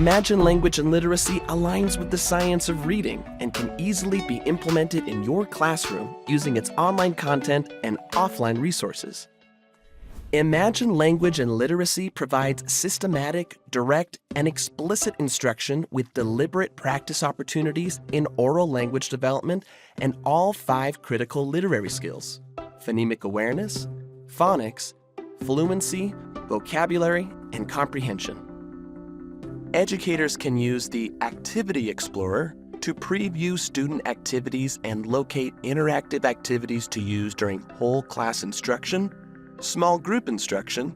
Imagine language and literacy aligns with the science of reading and can easily be implemented in your classroom using its online content and offline resources. Imagine language and literacy provides systematic, direct, and explicit instruction with deliberate practice opportunities in oral language development and all 5 critical literary skills: phonemic awareness, phonics, fluency, vocabulary, and comprehension. Educators can use the Activity Explorer to preview student activities and locate interactive activities to use during whole class instruction, small group instruction,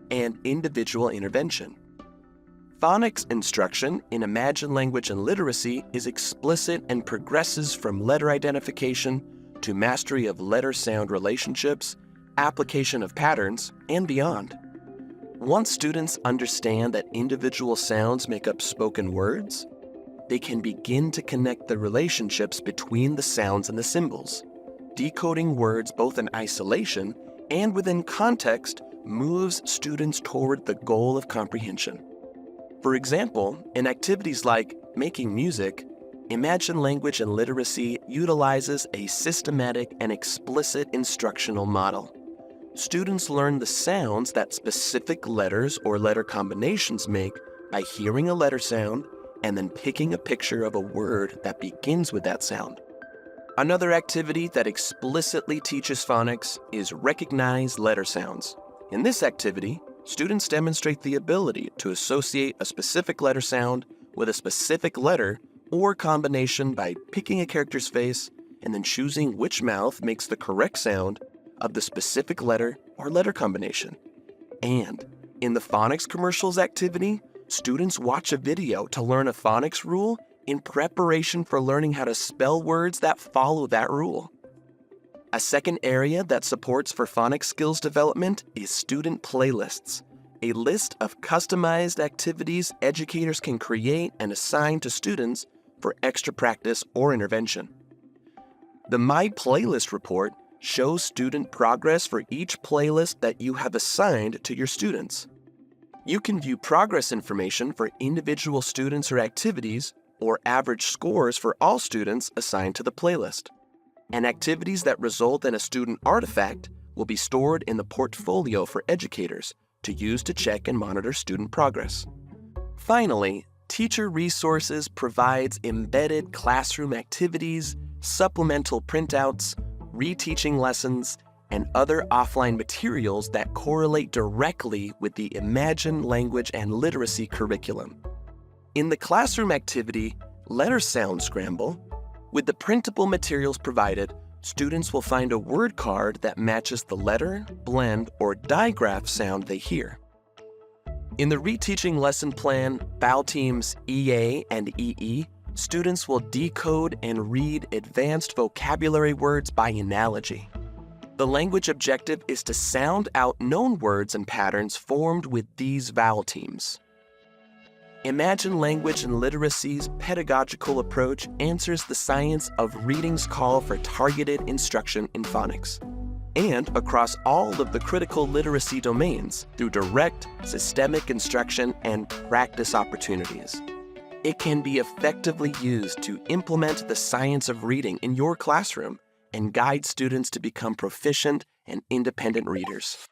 and individual intervention. Phonics instruction in Imagine Language and Literacy is explicit and progresses from letter identification to mastery of letter-sound relationships, application of patterns, and beyond. Once students understand that individual sounds make up spoken words, they can begin to connect the relationships between the sounds and the symbols. Decoding words both in isolation and within context moves students toward the goal of comprehension. For example, in activities like making music, Imagine Language and Literacy utilizes a systematic and explicit instructional model. Students learn the sounds that specific letters or letter combinations make by hearing a letter sound and then picking a picture of a word that begins with that sound. Another activity that explicitly teaches phonics is recognize letter sounds. In this activity, students demonstrate the ability to associate a specific letter sound with a specific letter or combination by picking a character's face and then choosing which mouth makes the correct sound of the specific letter or letter combination. And in the phonics commercials activity, students watch a video to learn a phonics rule in preparation for learning how to spell words that follow that rule. A second area that supports for phonics skills development is student playlists, a list of customized activities educators can create and assign to students for extra practice or intervention. The My Playlist report shows student progress for each playlist that you have assigned to your students. You can view progress information for individual students or activities or average scores for all students assigned to the playlist. And activities that result in a student artifact will be stored in the portfolio for educators to use to check and monitor student progress. Finally, Teacher Resources provides embedded classroom activities, supplemental printouts, reteaching lessons, and other offline materials that correlate directly with the Imagine Language and Literacy curriculum. In the classroom activity, Letter Sound Scramble, with the printable materials provided, students will find a word card that matches the letter, blend, or digraph sound they hear. In the reteaching lesson plan, Vowel Teams EA and EE, students will decode and read advanced vocabulary words by analogy. The language objective is to sound out known words and patterns formed with these vowel teams. Imagine Language and Literacy's pedagogical approach answers the science of reading's call for targeted instruction in phonics, and across all of the critical literacy domains through direct, systemic instruction and practice opportunities. It can be effectively used to implement the science of reading in your classroom and guide students to become proficient and independent readers.